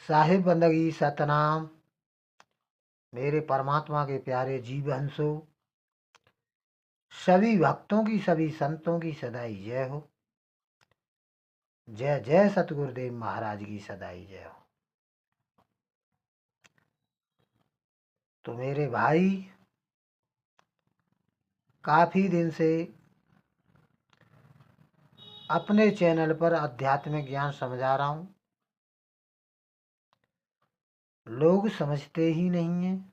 साहिब बंदगी सतनाम। मेरे परमात्मा के प्यारे जीव हंसो, सभी भक्तों की सभी संतों की सदाई जय हो। जय जय सतगुरुदेव महाराज की सदाई जय हो। तो मेरे भाई, काफी दिन से अपने चैनल पर आध्यात्मिक ज्ञान समझा रहा हूं, लोग समझते ही नहीं हैं।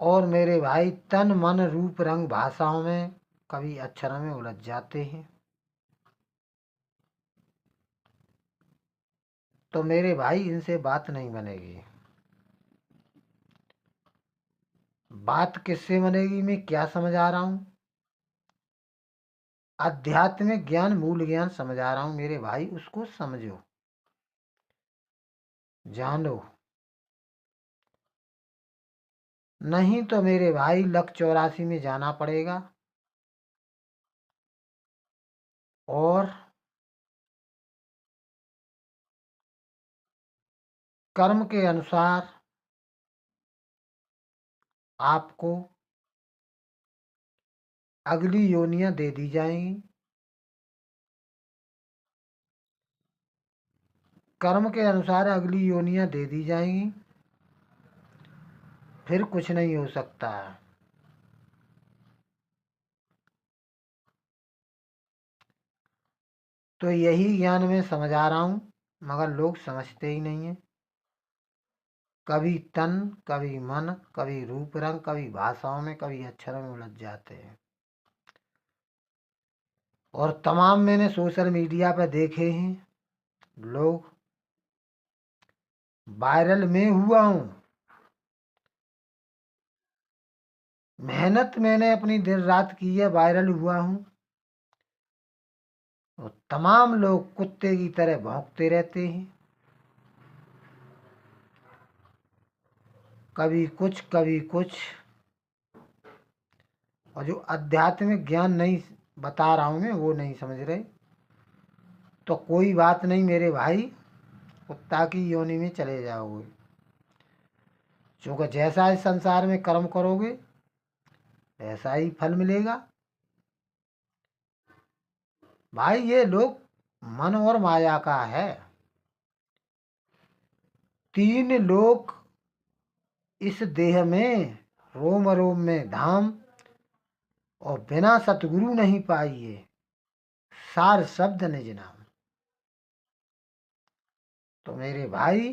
और मेरे भाई तन मन रूप रंग भाषाओं में कभी अक्षरों में उलझ जाते हैं। तो मेरे भाई इनसे बात नहीं बनेगी। बात किससे बनेगी, मैं क्या समझा रहा हूं? आध्यात्मिक ज्ञान, मूल ज्ञान समझा रहा हूं मेरे भाई, उसको समझो, जानो। नहीं तो मेरे भाई लक 84 में जाना पड़ेगा और कर्म के अनुसार आपको अगली योनियां दे दी जाएंगी। कर्म के अनुसार अगली योनियां दे दी जाएंगी, फिर कुछ नहीं हो सकता है। तो यही ज्ञान मैं समझा रहा हूं, मगर लोग समझते ही नहीं है। कभी तन, कभी मन, कभी रूप रंग, कभी भाषाओं में, कभी अक्षरों में उलझ जाते हैं। और तमाम मैंने सोशल मीडिया पर देखे हैं, लोग वायरल में हुआ हूं। मेहनत मैंने अपनी दिन रात की है, वायरल हुआ हूं। और तमाम लोग कुत्ते की तरह भौंकते रहते हैं, कभी कुछ कभी कुछ। और जो आध्यात्मिक ज्ञान नहीं बता रहा हूं मैं, वो नहीं समझ रहे। तो कोई बात नहीं मेरे भाई, कुत्ता की योनि में चले जाओगे। क्योंकि जैसा इस संसार में कर्म करोगे वैसा ही फल मिलेगा। भाई ये लोग मन और माया का है। तीन लोक इस देह में, रोम रोम में धाम, और बिना सतगुरु नहीं पाइए सार शब्द निज नाम। तो मेरे भाई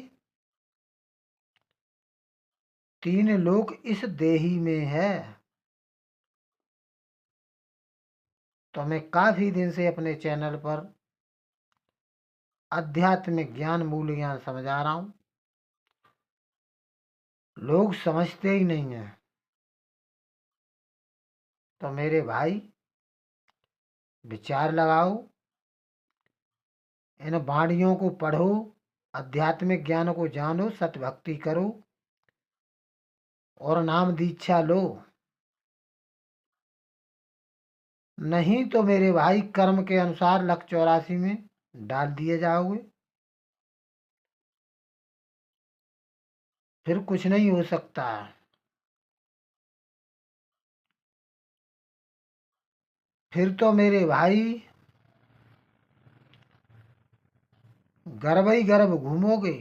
तीन लोक इस देही में है। तो मैं काफी दिन से अपने चैनल पर आध्यात्मिक ज्ञान, मूल ज्ञान समझा रहा हूं, लोग समझते ही नहीं है। तो मेरे भाई विचार लगाओ, इन वाणियों को पढ़ो, आध्यात्मिक ज्ञान को जानो, सतभक्ति करो और नाम दीक्षा लो। नहीं तो मेरे भाई कर्म के अनुसार लक 84 में डाल दिए जाओगे, फिर कुछ नहीं हो सकता। फिर तो मेरे भाई गर्भ ही गर्भ घूमोगे,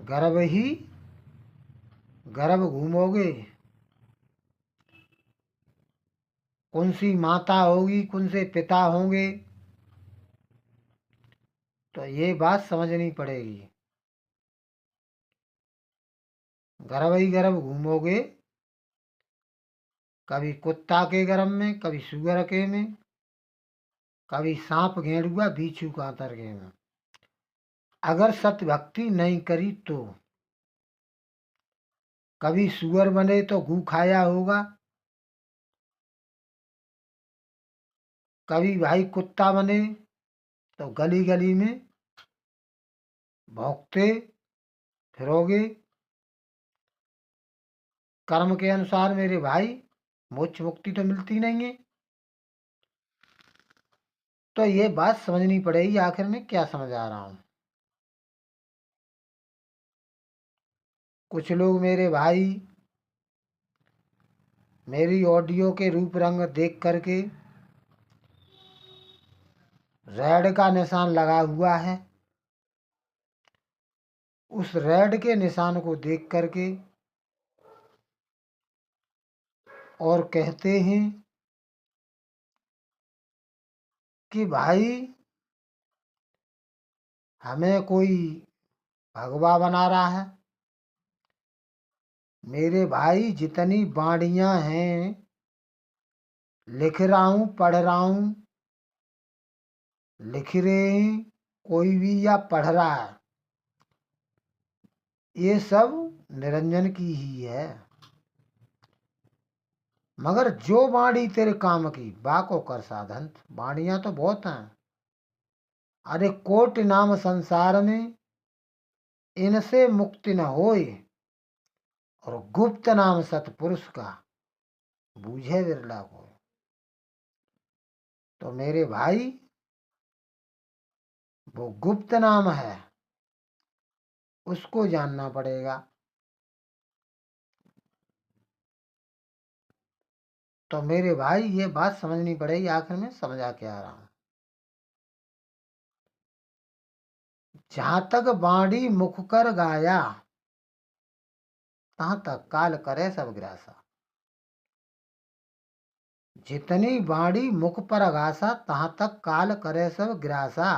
गर्भ ही गर्भ घूमोगे। कौन सी माता होगी, कौन से पिता होंगे, तो ये बात समझनी पड़ेगी। गर्भ ही गर्भ घूमोगे, कभी कुत्ता के गर्भ में, कभी सुअर के में, कभी सांप घेड़ुआ बिच्छू कांतर के में। अगर सत्य भक्ति नहीं करी तो कभी सुअर बने तो गू खाया होगा, कभी भाई कुत्ता बने तो गली गली में भौंकते फिरोगे। कर्म के अनुसार मेरे भाई मोक्ष मुक्ति तो मिलती नहीं है। तो ये बात समझनी पड़ेगी आखिर में क्या समझ आ रहा हूँ। कुछ लोग मेरे भाई मेरी ऑडियो के रूप रंग देख करके रेड का निशान लगा हुआ है, उस रेड के निशान को देख करके और कहते हैं कि भाई हमें कोई भगवा बना रहा है। मेरे भाई जितनी वाणियाँ हैं, लिख रहा हूँ, पढ़ रहा हूँ, लिख रहे हैं कोई भी या पढ़ रहा है, ये सब निरंजन की ही है। मगर जो वाणी तेरे काम की बाको कर साधन। वाणियाँ तो बहुत हैं, अरे कोट नाम संसार में इनसे मुक्ति न होए, और गुप्त नाम सतपुरुष का बूझे बिरला को। तो मेरे भाई वो गुप्त नाम है, उसको जानना पड़ेगा। तो मेरे भाई ये बात समझनी पड़ेगी आखिर में समझा के आ रहा हूं। जहां तक बाणी मुख कर गाया, तहां तक काल करे सब ग्रासा। जितनी बाणी मुख पर अगासा, तहां तक काल करे सब ग्रासा।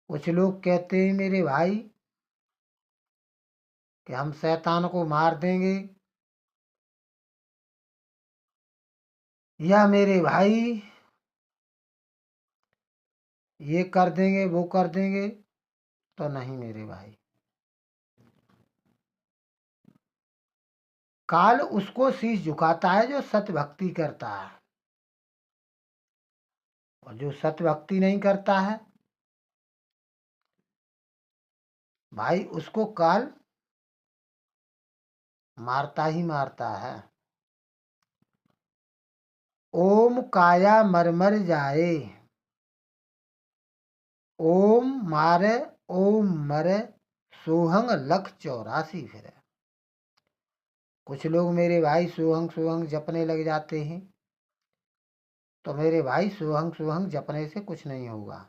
कुछ लोग कहते हैं मेरे भाई कि हम शैतान को मार देंगे, या मेरे भाई ये कर देंगे वो कर देंगे। तो नहीं मेरे भाई, काल उसको शीश झुकाता है जो सत्य भक्ति करता है, और जो सत्य भक्ति नहीं करता है भाई, उसको काल मारता ही मारता है। ओम काया मर मर जाए, ओम मारे ओम मरे, सोहंग लख 84 फिरे। कुछ लोग मेरे भाई सोहंग सोहंग जपने लग जाते हैं। तो मेरे भाई सोहंग सोहंग जपने से कुछ नहीं होगा।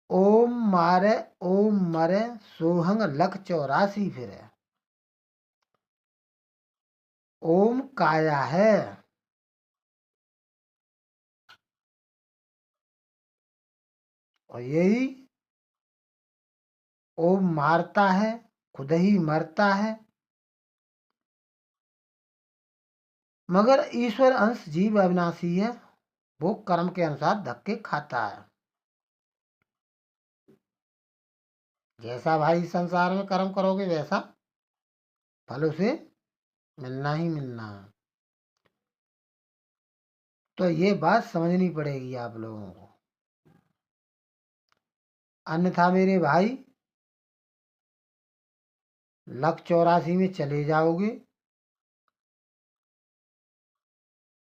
ओम मारे ओम मरे, सोहंग लख 84 फिरे। ओम काया है, और यही ओम मारता है, खुद ही मरता है। मगर ईश्वर अंश जीव अविनाशी है, वो कर्म के अनुसार धक्के खाता है। जैसा भाई संसार में कर्म करोगे वैसा फल उसे मिलना ही मिलना है। तो ये बात समझनी पड़ेगी आप लोगों को, अन्यथा मेरे भाई लख 84 में चले जाओगे।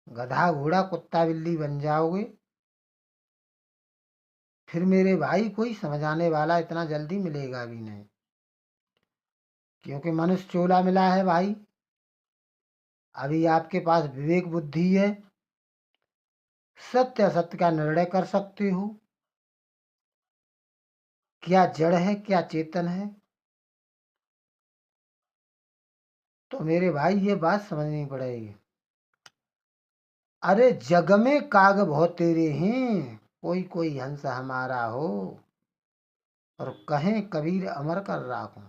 गधा घोड़ा कुत्ता बिल्ली बन जाओगे। फिर मेरे भाई कोई समझाने वाला इतना जल्दी मिलेगा भी नहीं, क्योंकि मनुष्य चोला मिला है भाई। अभी आपके पास विवेक बुद्धि है, सत्य असत्य का निर्णय कर सकते हो, क्या जड़ है क्या चेतन है। तो मेरे भाई ये बात समझनी पड़ेगी। अरे जग में काग बहुत तेरे हैं, कोई कोई हंस हमारा हो, और कहें कबीर अमर कर राखो,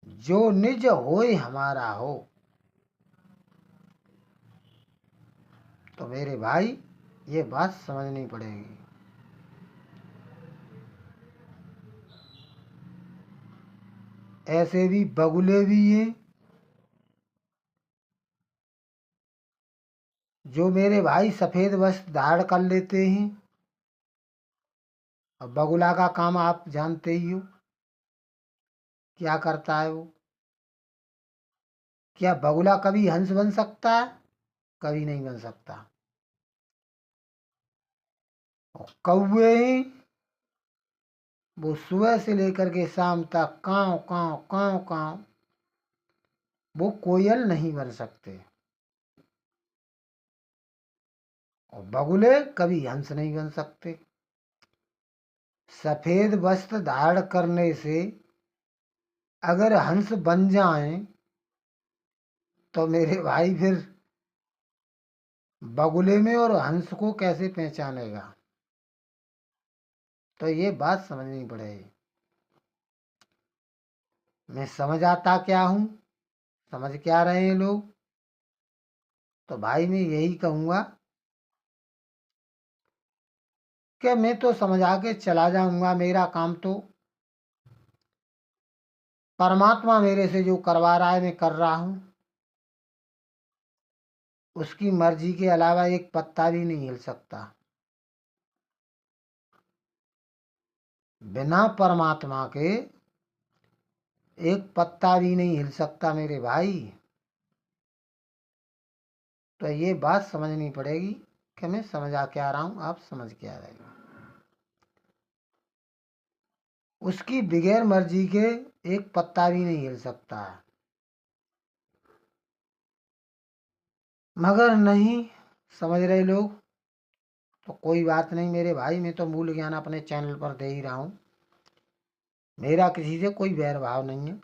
जो निज होए हमारा हो। तो मेरे भाई ये बात समझनी पड़ेगी। ऐसे भी बगुले भी हैं जो मेरे भाई सफेद वस्त्र धारण कर लेते हैं। और बगुला का काम आप जानते ही हो क्या करता है वो। क्या बगुला कभी हंस बन सकता है? कभी नहीं बन सकता। और कौवे वो सुबह से लेकर के शाम तक कांव कांव कांव कांव, वो कोयल नहीं बन सकते। और बगुले कभी हंस नहीं बन सकते। सफेद वस्त्र धारण करने से अगर हंस बन जाएं तो मेरे भाई फिर बगुले में और हंस को कैसे पहचानेगा? तो ये बात समझनी पड़ेगी। मैं समझ आता क्या हूं, समझ क्या रहे हैं लोग? तो भाई मैं यही कहूंगा कि मैं तो समझा के चला जाऊंगा। मेरा काम तो परमात्मा मेरे से जो करवा रहा है मैं कर रहा हूं। उसकी मर्जी के अलावा एक पत्ता भी नहीं हिल सकता। बिना परमात्मा के एक पत्ता भी नहीं हिल सकता मेरे भाई। तो ये बात समझनी पड़ेगी कि मैं समझा क्या रहा हूं, आप समझ क्या रहे हो। उसकी बगैर मर्जी के एक पत्ता भी नहीं हिल सकता है। मगर नहीं समझ रहे लोग, तो कोई बात नहीं मेरे भाई। मैं तो मूल ज्ञान अपने चैनल पर दे ही रहा हूं। मेरा किसी से कोई बैर भाव नहीं है।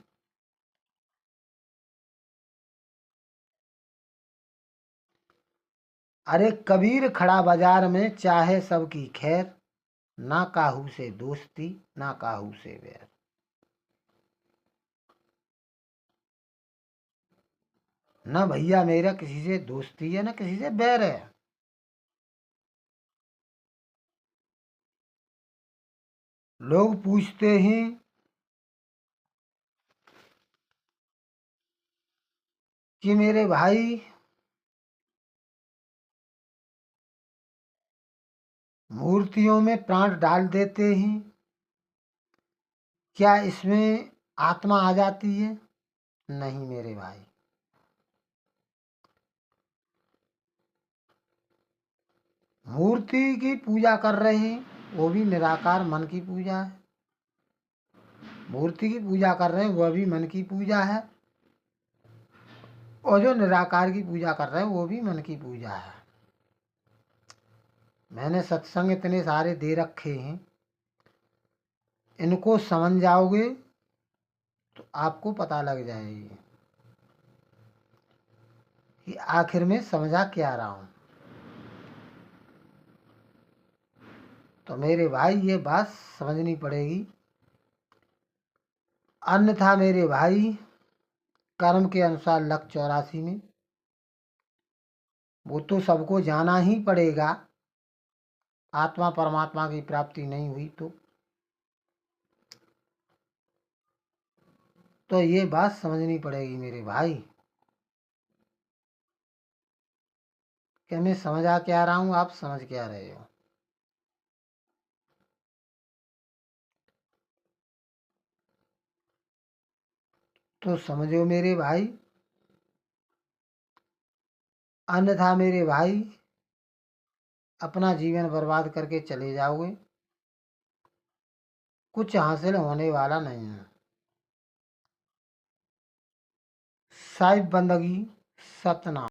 अरे कबीर खड़ा बाजार में चाहे सबकी खैर, ना काहू से दोस्ती ना काहू से बैर। ना भैया मेरा किसी से दोस्ती है ना किसी से बैर है। लोग पूछते हैं कि मेरे भाई मूर्तियों में प्राण डाल देते हैं, क्या इसमें आत्मा आ जाती है? नहीं मेरे भाई। मूर्ति की पूजा कर रहे हैं वो भी निराकार मन की पूजा है। मूर्ति की पूजा कर रहे हैं वह भी मन की पूजा है। और जो निराकार की पूजा कर रहे हैं वो भी मन की पूजा है। मैंने सत्संग इतने सारे दे रखे हैं, इनको समझ जाओगे तो आपको पता लग जाएगी कि आखिर में समझा क्या रहा हूं। तो मेरे भाई ये बात समझनी पड़ेगी, अन्यथा मेरे भाई कर्म के अनुसार लक 84 में वो तो सबको जाना ही पड़ेगा। आत्मा परमात्मा की प्राप्ति नहीं हुई तो ये बात समझनी पड़ेगी मेरे भाई कि मैं समझा क्या रहा हूं, आप समझ क्या रहे हो। तो समझो मेरे भाई, अन्यथा मेरे भाई अपना जीवन बर्बाद करके चले जाओगे। कुछ हासिल होने वाला नहीं है। साहिब बंदगी सतना।